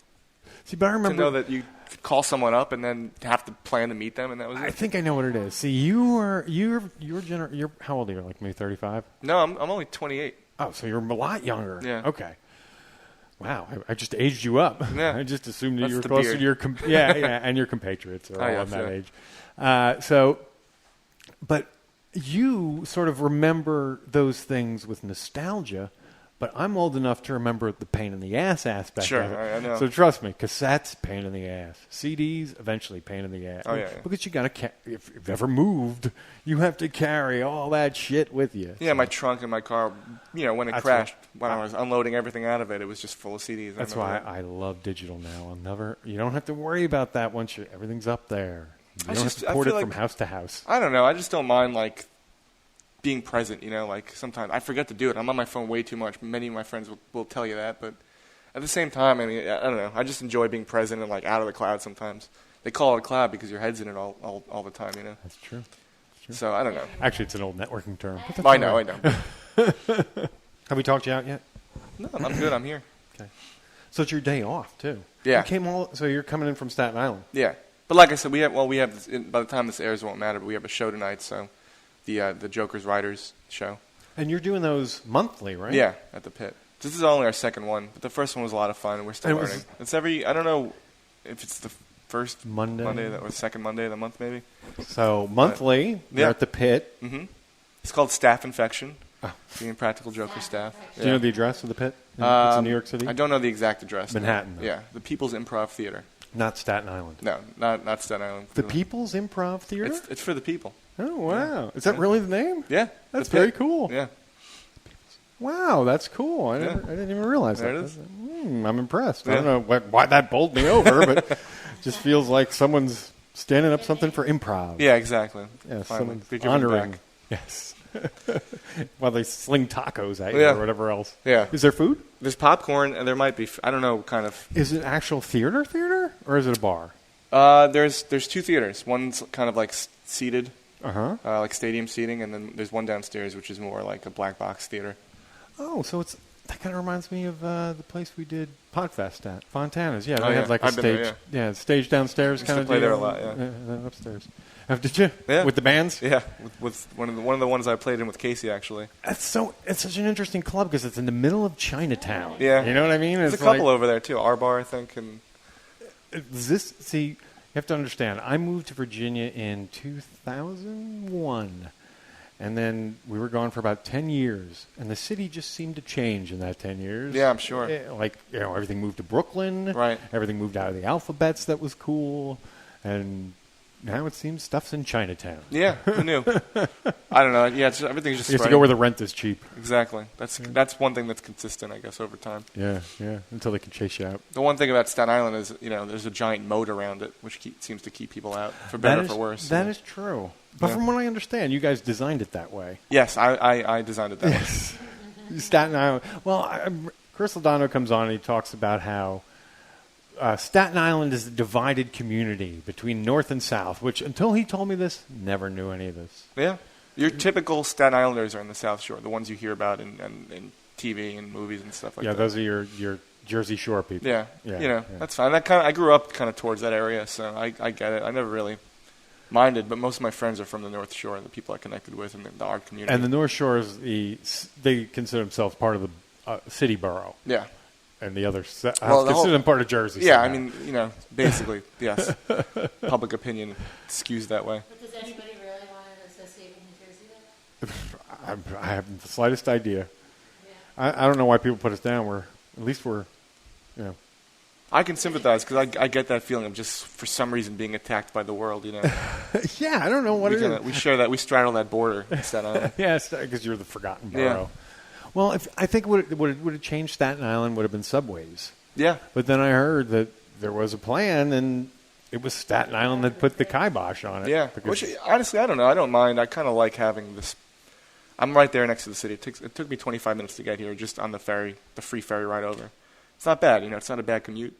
See, but I remember to know that you call someone up and then have to plan to meet them, and that was it. I think I know what it is. See, you're how old are you? Like maybe 35? No, I'm only 28. Oh, so you're a lot younger. Yeah. Okay. Wow, I just aged you up. Yeah. I just assumed that you were the closer beard. to your and your compatriots are all in that age. But you sort of remember those things with nostalgia. But I'm old enough to remember the pain in the ass aspect sure, of it. I know. So trust me, cassettes, pain in the ass. CDs, eventually pain in the ass. Oh, yeah. Because you got to, if you've ever moved, you have to carry all that shit with you. Yeah, my trunk in my car, when it crashed, when I was unloading everything out of it, it was just full of CDs. That's why I love digital now. You don't have to worry about that once everything's up there. You don't have to port it from house to house. I don't know. I just don't mind, being present, sometimes I forget to do it. I'm on my phone way too much. Many of my friends will tell you that, but at the same time, I don't know. I just enjoy being present and out of the cloud sometimes. They call it a cloud because your head's in it all the time, That's true. So I don't know. Actually, it's an old networking term. I know. Have we talked you out yet? No, I'm good. I'm here. Okay. So it's your day off too. Yeah. So you're coming in from Staten Island. Yeah, but like I said, we have by the time this airs, it won't matter. But we have a show tonight, so. The Joker's Writers show. And you're doing those monthly, right? Yeah, at the Pit. This is only our second one, but the first one was a lot of fun, and we're still learning. It's I don't know if it's the first Monday or second Monday of the month, maybe. So monthly, you're at the Pit. Mm-hmm. It's called Staff Infection, being Practical Joker staff. Do you know the address of the Pit? It's in New York City? I don't know the exact address. Manhattan. No. Yeah, the People's Improv Theater. Not Staten Island. No, not Staten Island. The People's Improv Theater? It's for the people. Oh, wow. Is that really the name? Yeah. That's very cool. Yeah. Wow, that's cool. I didn't even realize that. There it is. I'm impressed. I don't know why that bowled me over, but Just feels like someone's standing up something for improv. Yeah, exactly. Yeah, Finally, someone's be given honoring. back. Yes. While they sling tacos at you Yeah. or whatever else. Yeah. Is there food? There's popcorn, and there might be. I don't know, kind of. Is it actual theater, or is it a bar? There's two theaters. One's kind of like seated, like stadium seating, and then there's one downstairs, which is more like a black box theater. Oh, so that kind of reminds me of the place we did Podfest at, Fontana's. Yeah, Oh, they yeah. have like a I've been stage. there, Stage downstairs kind of play deal. there a lot, yeah. Then upstairs. Did you? Yeah. With the bands? Yeah, with one of the ones I played in with Casey, actually. It's such an interesting club because it's in the middle of Chinatown. Yeah. You know what I mean? There's It's a couple like, over there, too. Our bar, I think. And you have to understand, I moved to Virginia in 2001. And then we were gone for about 10 years. And the city just seemed to change in that 10 years. Yeah, I'm sure. Everything moved to Brooklyn. Right. Everything moved out of the alphabets that was cool. And now it seems stuff's in Chinatown. yeah, who knew? I don't know. Yeah, everything's just You have to spreading. go where the rent is cheap. Exactly. That's one thing that's consistent, I guess, over time. Yeah, until they can chase you out. The one thing about Staten Island is, there's a giant moat around it, which seems to keep people out, for better or for worse. That is true. But Yeah. from what I understand, you guys designed it that way. Yes, I designed it that way. Staten Island. Well, Chris Lodano comes on and he talks about how Staten Island is a divided community between North and South, which until he told me this, never knew any of this. Yeah. Your typical Staten Islanders are in the South Shore, the ones you hear about in TV and movies and stuff like that. Yeah, those are your Jersey Shore people. Yeah. That's fine. I grew up kind of towards that area, so I get it. I never really minded, but most of my friends are from the North Shore, the people I connected with in the art community. And the North Shore is they consider themselves part of the city borough. Yeah. And the other Well, consider them part of Jersey. Yeah, somehow. I mean, basically, yes. Public opinion skews that way. But does anybody really want to associate with New Jersey, though? I haven't the slightest idea. I don't know why people put us down. At least we're. I can sympathize because I get that feeling of just for some reason being attacked by the world. Yeah, I don't know what it is. We share that. We straddle that border. Staten Island. Yeah, because you're the forgotten borough. Well, I think would have changed Staten Island would have been subways. Yeah. But then I heard that there was a plan, and it was Staten Island that put the kibosh on it. Yeah. Which honestly, I don't know. I don't mind. I kind of like having this. I'm right there next to the city. It took me 25 minutes to get here, just on the ferry, the free ferry ride over. It's not bad. It's not a bad commute.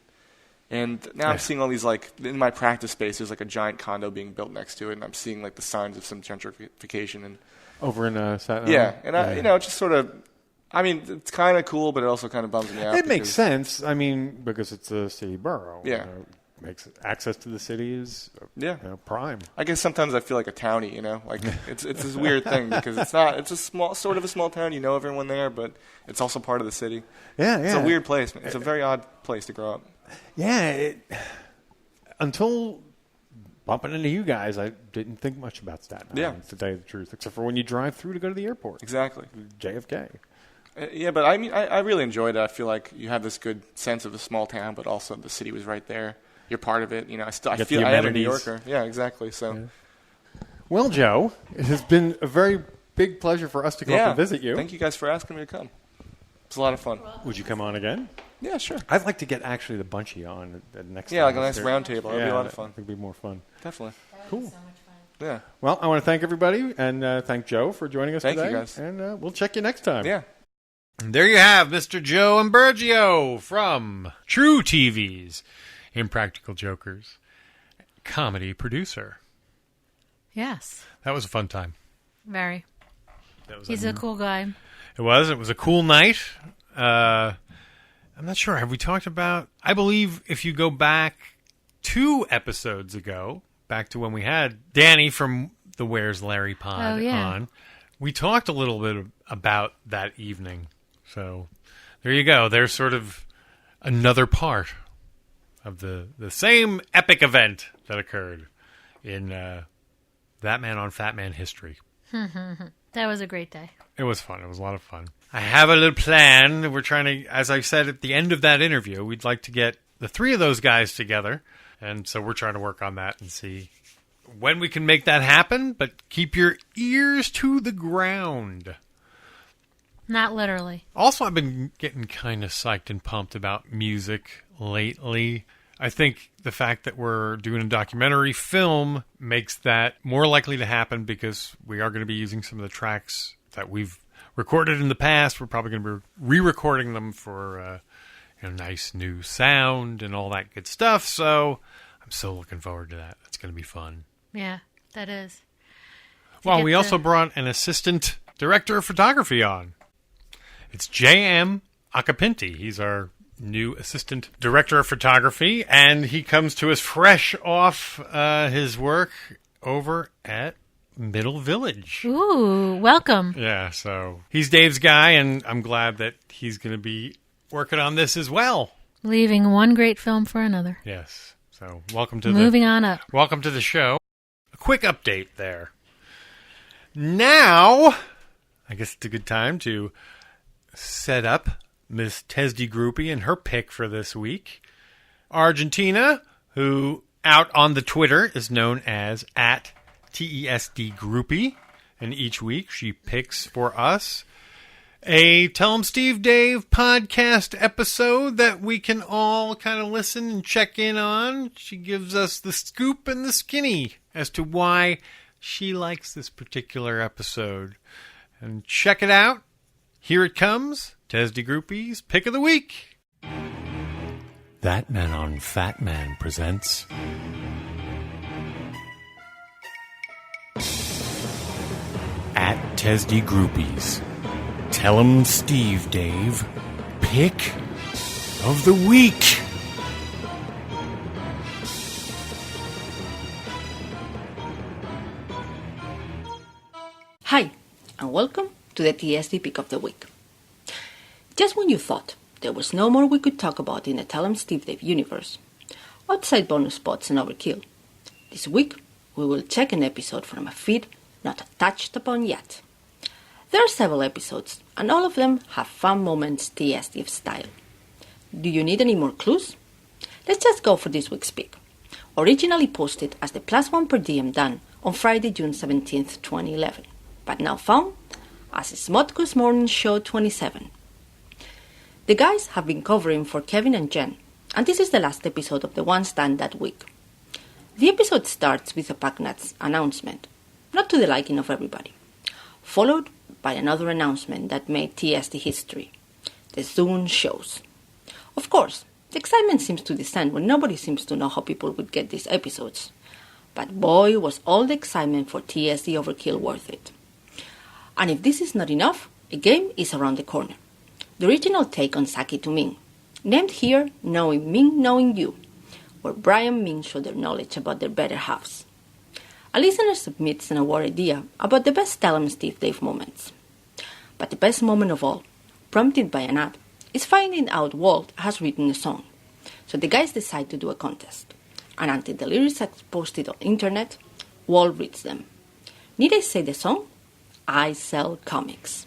And now I'm seeing all these, in my practice space, there's like a giant condo being built next to it, and I'm seeing the signs of some gentrification and over in Staten Island. Yeah, and I just sort of. I mean, it's kind of cool, but it also kind of bums me out. It makes sense. I mean, because it's a city borough. Yeah. Makes access to the city is prime. I guess sometimes I feel like a townie, like it's this weird thing because it's a small town, everyone there, but it's also part of the city. Yeah, It's a weird place. It's a very odd place to grow up. Yeah, until bumping into you guys, I didn't think much about Staten Island, to tell you the truth, except for when you drive through to go to the airport. Exactly. JFK. Yeah, but I mean, I really enjoyed it. I feel like you have this good sense of a small town, but also the city was right there. You're part of it. I feel I am a New Yorker. Yeah, exactly. So, Well, Joe, it has been a very big pleasure for us to come up and visit you. Thank you guys for asking me to come. It's a lot of fun. Would you come on again? Yeah, sure. I'd like to get actually the bunch of you on the next time. Yeah, like a nice round table. That'd be a lot of fun. It'd be more fun. Definitely. Cool. So much fun. Yeah. Well, I want to thank everybody and thank Joe for joining us today. Thank you, guys. And we'll check you next time. Yeah. And there you have Mr. Joe Imbergio from True TV's Impractical Jokers, comedy producer. Yes. That was a fun time. Very. He's a cool guy. It was a cool night. I'm not sure. Have we talked about... I believe if you go back 2 episodes ago, back to when we had Danny from the Where's Larry Pod on, we talked a little bit about that evening. So there you go. There's sort of another part of the same epic event that occurred in ThatMan on Fatman history. That was a great day. It was fun. It was a lot of fun. I have a little plan. We're trying to, as I said at the end of that interview, we'd like to get the 3 of those guys together. And so we're trying to work on that and see when we can make that happen. But keep your ears to the ground. Not literally. Also, I've been getting kind of psyched and pumped about music lately. I think the fact that we're doing a documentary film makes that more likely to happen because we are going to be using some of the tracks that we've recorded in the past. We're probably going to be re-recording them for nice new sound and all that good stuff. So I'm so looking forward to that. That's going to be fun. Yeah, that is. Well, we also brought an assistant director of photography on. It's J.M. Acapinti. He's our new assistant director of photography, and he comes to us fresh off his work over at Middle Village. Ooh, welcome. Yeah, so he's Dave's guy, and I'm glad that he's going to be working on this as well. Leaving one great film for another. Yes. So welcome to Moving on up. Welcome to the show. A quick update there. Now, I guess it's a good time to set up Miss Tesdy Groupie and her pick for this week. Argentina, who out on the Twitter is known as @TESD Groupie, and each week she picks for us a Tell 'em Steve Dave podcast episode that we can all kind of listen and check in on. She gives us the scoop and the skinny as to why she likes this particular episode. And check it out. Here it comes. TESD Groupie's Pick of the Week. ThatMan on Fatman presents @TESD Groupies. Tell 'em Steve Dave. Pick of the Week. Hi, and welcome to the TSD Pick of the Week. Just when you thought there was no more we could talk about in the Tell 'em Steve Dave universe, outside bonus spots and overkill, this week we will check an episode from a feed not touched upon yet. There are several episodes, and all of them have fun moments TSD style. Do you need any more clues? Let's just go for this week's pick. Originally posted as the +1 per diem done on Friday, June 17th, 2011. But now found as Smodco's Morning Show 27. The guys have been covering for Kevin and Jen, and this is the last episode of the ones done that week. The episode starts with a Packnuts announcement, not to the liking of everybody, followed by another announcement that made TSD history. The Zoom shows. Of course, the excitement seems to descend when nobody seems to know how people would get these episodes. But boy, was all the excitement for TSD Overkill worth it. And if this is not enough, a game is around the corner. The original take on Saki to Ming, named here Knowing Ming Knowing You, where Brian and Ming show their knowledge about their better halves. A listener submits an award idea about the best Tell 'em Steve Dave moments. But the best moment of all, prompted by an ad, is finding out Walt has written a song. So the guys decide to do a contest. And until the lyrics are posted on internet, Walt reads them. Need I say the song? I sell comics.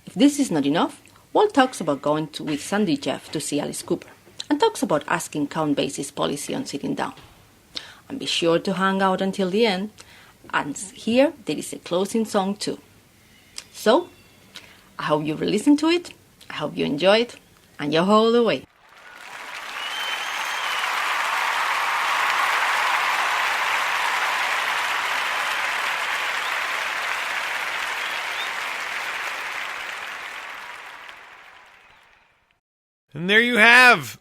If this is not enough, Walt talks about going with Sandy Jeff to see Alice Cooper, and talks about asking Count Basie's policy on sitting down. And be sure to hang out until the end, and here there is a closing song too. So, I hope you listen to it, I hope you enjoy it, and yo all the way. And there you have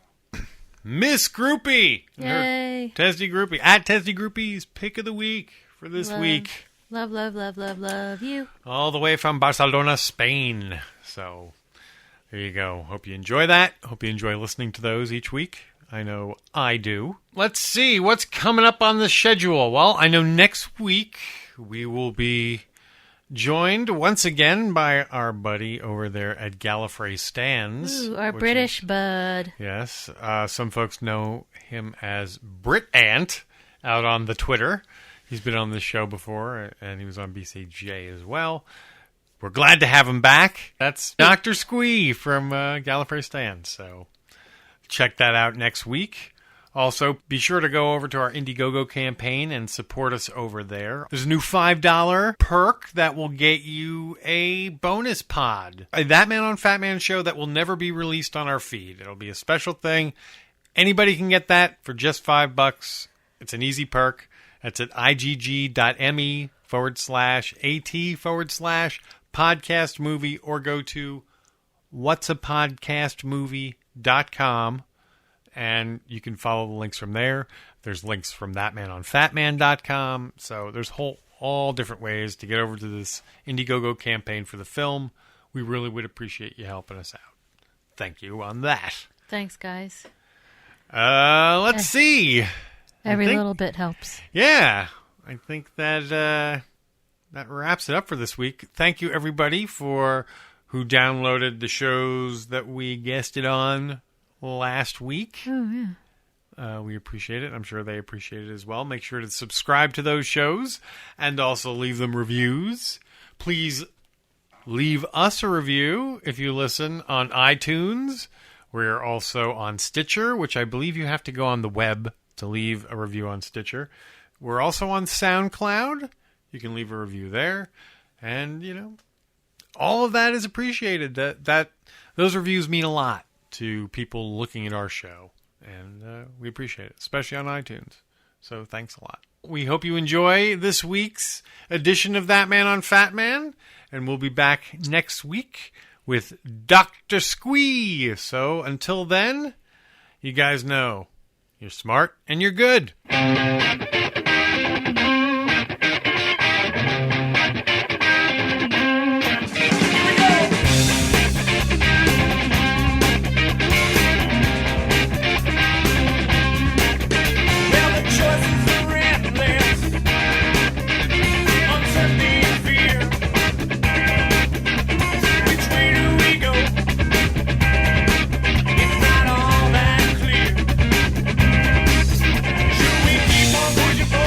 Miss Groupie. Yay. TESD Groupie. @TESD Groupie's Pick of the Week for this week. Love, love, love, love, love you. All the way from Barcelona, Spain. So, there you go. Hope you enjoy that. Hope you enjoy listening to those each week. I know I do. Let's see what's coming up on the schedule. Well, I know next week we will be joined once again by our buddy over there at Gallifrey Stands. Ooh, our British bud. Yes. Some folks know him as Brit Ant out on the Twitter. He's been on this show before, and he was on BCJ as well. We're glad to have him back. That's Dr. Squee from Gallifrey Stands. So check that out next week. Also, be sure to go over to our Indiegogo campaign and support us over there. There's a new $5 perk that will get you a bonus pod. A ThatMan on Fatman show that will never be released on our feed. It'll be a special thing, Anybody can get that for just $5. It's an easy perk. That's at igg.me/at/podcast movie, or go to whatsapodcastmovie.com and you can follow the links from there. There's links from ThatMan on fatman.com. So there's all different ways to get over to this Indiegogo campaign for the film. We really would appreciate you helping us out. Thank you on that. Thanks, guys. Let's see. Every little bit helps. Yeah. I think that that wraps it up for this week. Thank you, everybody, for who downloaded the shows that we guested on last week. Oh, yeah. We appreciate it. I'm sure they appreciate it as well. Make sure to subscribe to those shows and also leave them reviews. Please leave us a review if you listen on iTunes. We're also on Stitcher, which I believe you have to go on the web to leave a review on Stitcher. We're also on SoundCloud. You can leave a review there. And, you know, all of that is appreciated. That those reviews mean a lot to people looking at our show. And we appreciate it, especially on iTunes. So thanks a lot. We hope you enjoy this week's edition of ThatMan on Fatman. And we'll be back next week with Dr. Squee. So until then, you guys know you're smart and you're good. Push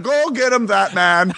Go get him, that man.